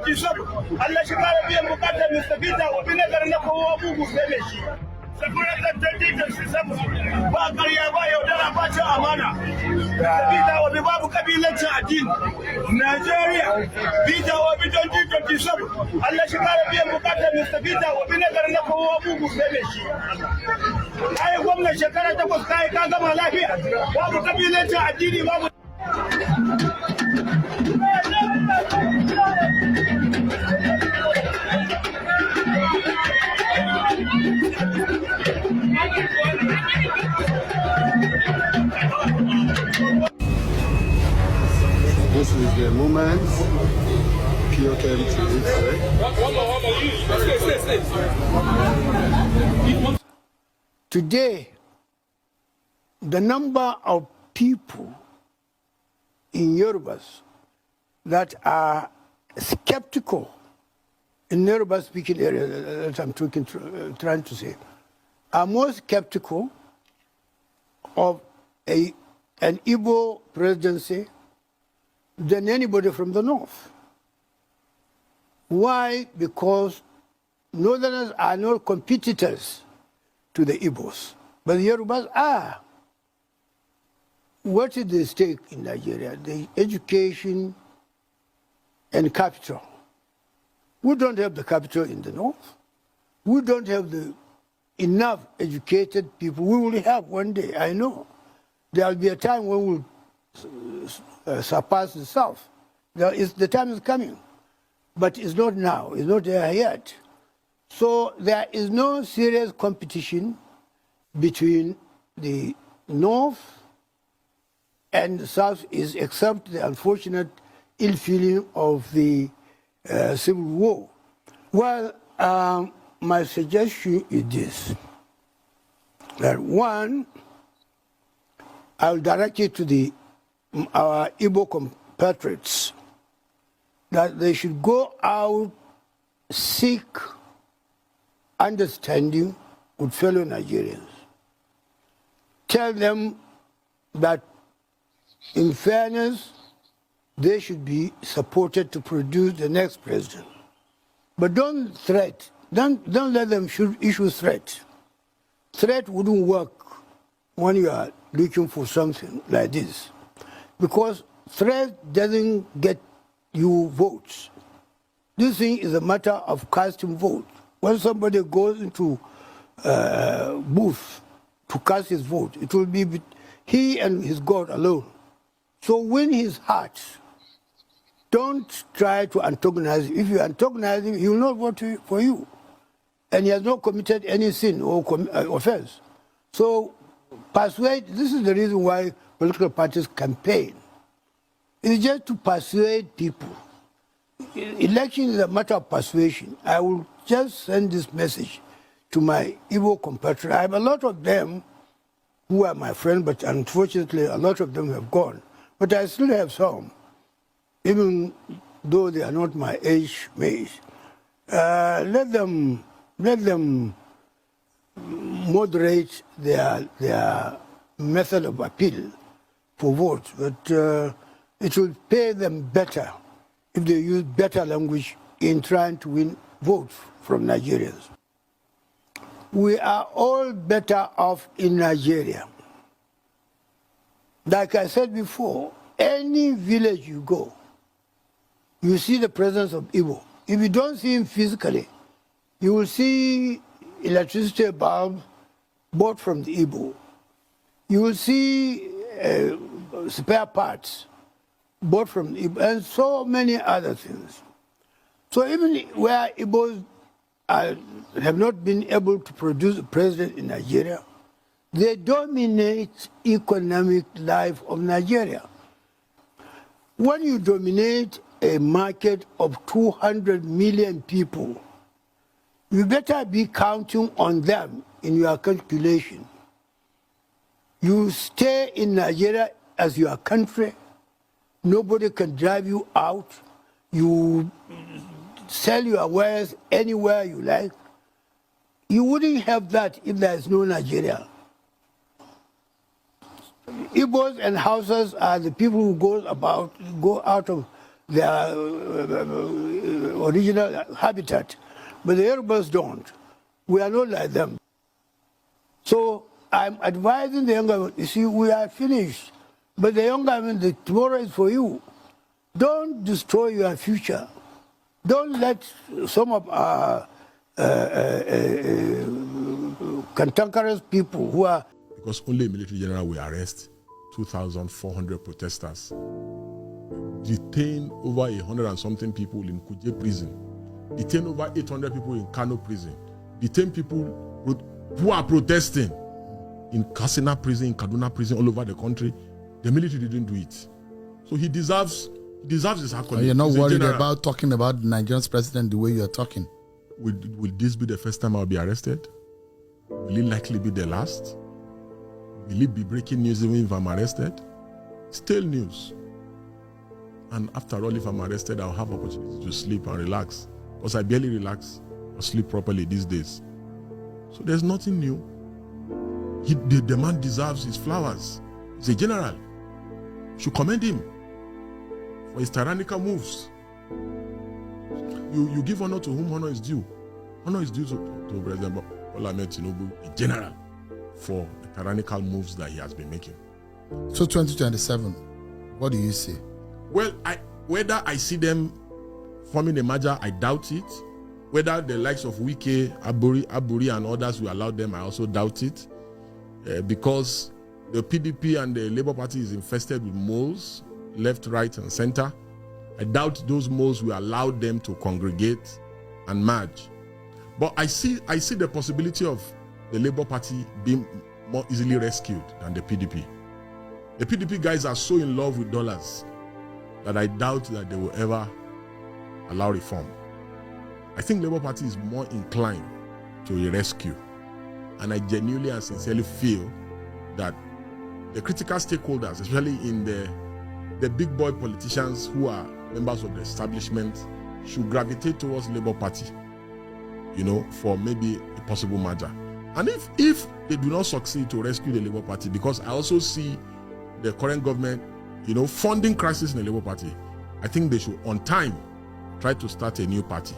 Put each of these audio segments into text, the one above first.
2027 Allah shi kara biyan bukatar Mr. Peter Obi na garin na kowa bugu sai mai shi. Sakuran 2027 ba ƙarya ba yaudara ba cin amana. Mr. Peter Obi babu kabilancin addini. Nigeria Peter Obi 2027 Allah shi kara biyan bukatar Mr. Peter Obi na garin na kowa bugu sai mai shi. Ai gwamnan shekara 8 kai ka gama lafiya. Babu kabilancin addini babu. This is the moment. POTM TV, Today, the number of people in Yorubas that are skeptical in Yoruba speaking area that I'm trying to say, are more skeptical of an Igbo presidency than anybody from the north. Why? Because northerners are not competitors to the Igbos, but the Yorubas are. What is the stake in Nigeria? The education and capital. We don't have the capital in the north. We don't have enough educated people. We will have one day, I know. There will be a time when we'll surpass the south. The time is coming, but it's not now. It's not there yet. So there is no serious competition between the north and the south, except the unfortunate ill feeling of the civil war. Well, my suggestion is this: that one, I'll direct it to our Igbo compatriots, that they should go out, seek understanding with fellow Nigerians. Tell them that, in fairness, they should be supported to produce the next president. But don't let them issue threats. Threat wouldn't work when you are looking for something like this, because threat doesn't get you votes. This thing is a matter of casting votes. When somebody goes into booth to cast his vote, it will be he and his God alone. So win his heart. Don't try to antagonize him. If you antagonize him, he will not vote for you. And he has not committed any sin or offense. So persuade, this is the reason why political parties campaign. It's just to persuade people. Election is a matter of persuasion. I will just send this message to my Igbo compatriots. I have a lot of them who are my friends, but unfortunately a lot of them have gone. But I still have some, even though they are not my age mates. Let them moderate their method of appeal for votes, but it will pay them better if they use better language in trying to win votes from Nigerians. We are all better off in Nigeria. Like I said before, any village you go, you see the presence of Igbo. If you don't see him physically, you will see electricity bulbs bought from the Igbo. You will see spare parts bought from the Igbo, and so many other things. So even where Igbos have not been able to produce a president in Nigeria, they dominate economic life of Nigeria. When you dominate a market of 200 million people, you better be counting on them in your calculation. You stay in Nigeria as your country. Nobody can drive you out. You sell your wares anywhere you like. You wouldn't have that if there is no Nigeria. Igbos and Hausas are the people who go out of their original habitat, but the Yorubas don't. We are not like them. So I'm advising the young government, you see, we are finished, but the young government, the tomorrow is for you. Don't destroy your future. Don't let some of our cantankerous people who are... Because only a military general will arrest 2,400 protesters, detain over 100 and something people in Kuje prison, detain over 800 people in Kano prison, detain people who are protesting in Kasina prison, in Kaduna prison, all over the country. The military didn't do it. So he deserves his accolade. You're not worried about talking about Nigeria's president the way you're talking? Will this be the first time I'll be arrested? Will it likely be the last? Will it be breaking news even if I'm arrested? Still news. And after all, if I'm arrested, I'll have opportunity to sleep and relax. Because I barely relax or sleep properly these days. So there's nothing new. The man deserves his flowers. He's a general. Should commend him for his tyrannical moves. You give honor to whom honor is due. Honor is due to President Bola Tinubu, a general, for the tyrannical moves that he has been making. So 2027, what do you see? Well, whether I see them forming a merger, I doubt it. Whether the likes of Wike, Aburi and others will allow them, I also doubt it. Because the PDP and the Labour Party is infested with moles, left, right, and center. I doubt those moles will allow them to congregate and merge. But I see the possibility of the Labour Party being more easily rescued than the PDP. The PDP guys are so in love with dollars that I doubt that they will ever allow reform. I think Labour Party is more inclined to a rescue. And I genuinely and sincerely feel that the critical stakeholders, especially in the big boy politicians who are members of the establishment, should gravitate towards Labour Party, for maybe a possible merger. And if they do not succeed to rescue the Labour Party, because I also see the current government, funding crisis in the Labour Party, I think they should, on time, try to start a new party.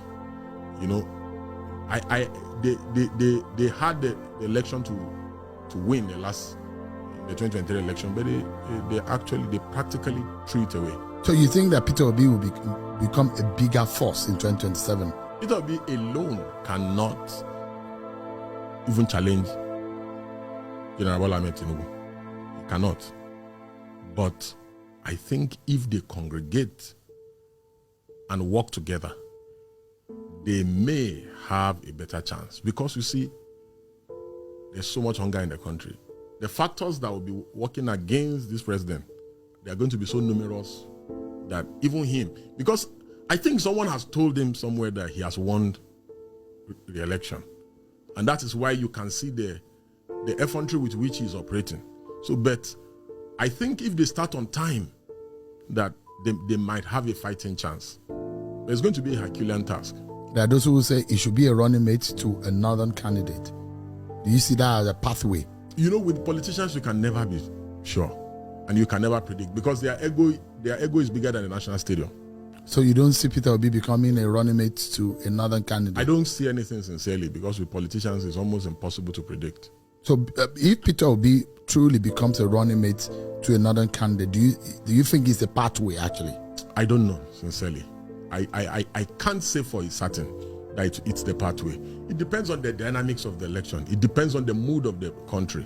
They had the election to win the 2023 election, but they practically threw it away. So you think that Peter Obi will become a bigger force in 2027? Peter Obi alone cannot even challenge General Bola Tinubu. He cannot. But I think if they congregate and work together, they may have a better chance. Because you see, there's so much hunger in the country. The factors that will be working against this president, they are going to be so numerous that even him, because I think someone has told him somewhere that he has won the election. And that is why you can see the effrontery with which he is operating. So, but I think if they start on time, that they might have a fighting chance. But it's going to be a Herculean task. There are those who will say it should be a running mate to a northern candidate. Do you see that as a pathway? With politicians, you can never be sure. And you can never predict, because their ego is bigger than the national stadium. So you don't see Peter Obi becoming a running mate to a northern candidate? I don't see anything sincerely, because with politicians, it's almost impossible to predict. So if Peter Obi truly becomes a running mate to a northern candidate, do you think it's a pathway actually? I don't know, sincerely. I can't say for certain that it's the pathway. It depends on the dynamics of the election. It depends on the mood of the country.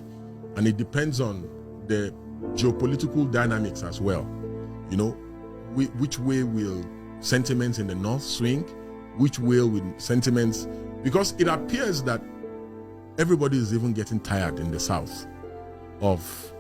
And it depends on the geopolitical dynamics as well. Which way will sentiments in the north swing? Which way will sentiments... Because it appears that everybody is even getting tired in the south of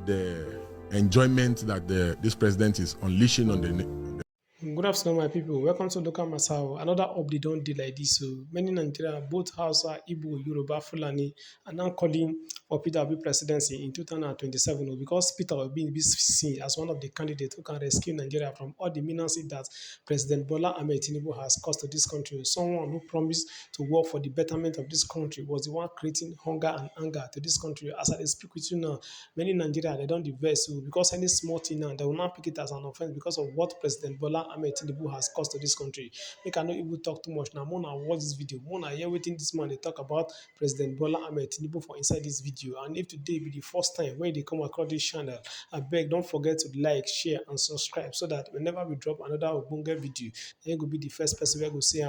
the enjoyment that this president is unleashing on the... Good afternoon, my people. Welcome to Local Masao. Another update don't do like this. So many Nigerians, both Hausa, Igbo, Yoruba, Fulani, are now calling for Peter Obi presidency in 2027 because Peter Obi is seen as one of the candidates who can rescue Nigeria from all the menaces that President Bola Tinubu has caused to this country. Someone who promised to work for the betterment of this country was the one creating hunger and anger to this country. As I speak with you now, many Nigerians, they don't diverse because any small thing now, they will not pick it as an offense because of what President Bola Ahmed Tinubu has caused to this country. Make I no even talk too much now. Mona watch this video. Mona hear wetin this man they talk about President Bola Ahmed Tinubu for inside this video. And if today be the first time when they come across this channel, I beg don't forget to like, share, and subscribe so that whenever we drop another Ogbonge video, then you will be the first person where go say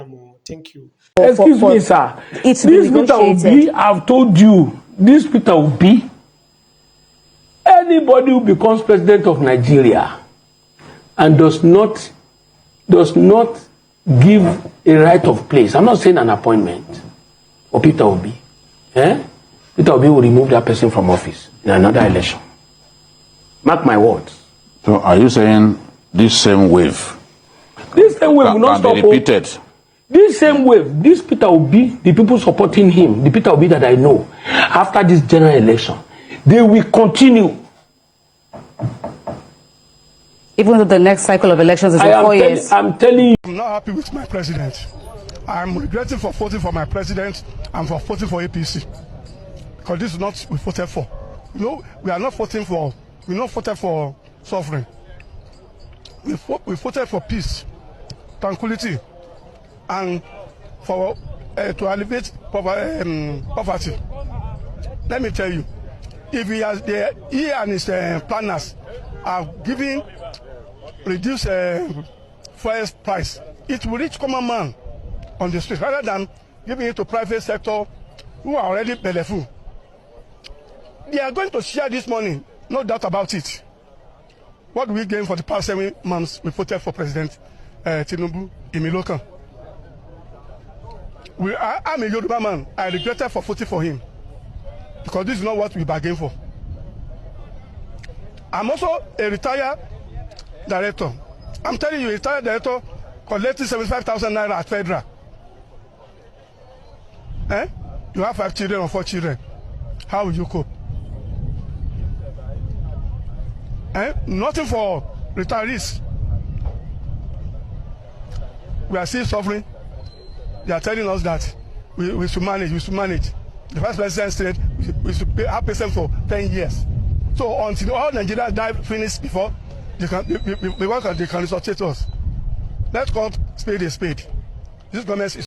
thank you. Excuse me, sir. This Peter Obi, I've told you, this Peter Obi, anybody who becomes president of Nigeria and does not give a right of place, I'm not saying an appointment, for Peter Obi, Peter Obi will remove that person from office in another election. Mark my words. So are you saying this same wave? This same wave will not stop. Be repeated. This same wave, this Peter Obi, the people supporting him, the Peter Obi that I know, after this general election, they will continue. Even though the next cycle of elections is in 4 years. I'm telling you. I'm not happy with my president. I'm regretting for voting for my president and for voting for APC. Because this is not what we voted for. You know, we are not voting for, we not voted for suffering. We voted for peace, tranquility, and for to alleviate poverty. Let me tell you, if he and his planners are giving reduced fuel price, it will reach common man on the street rather than giving it to private sector who are already bellyful. They are going to share this money, no doubt about it. What do we gain for the past 7 months? We voted for President Tinubu in Milokan. I'm a Yoruba man. I regretted for voting for him because this is not what we bargained for. I'm also a retired director. I'm telling you, a retired director collecting 75,000 naira at federal. You have 5 children or 4 children. How will you cope? Nothing for retirees. We are still suffering. They are telling us that we should manage. The first president said we should have patience for 10 years. So until all Nigerians die finished before they can resuscitate us. Let's call spade a spade. This government is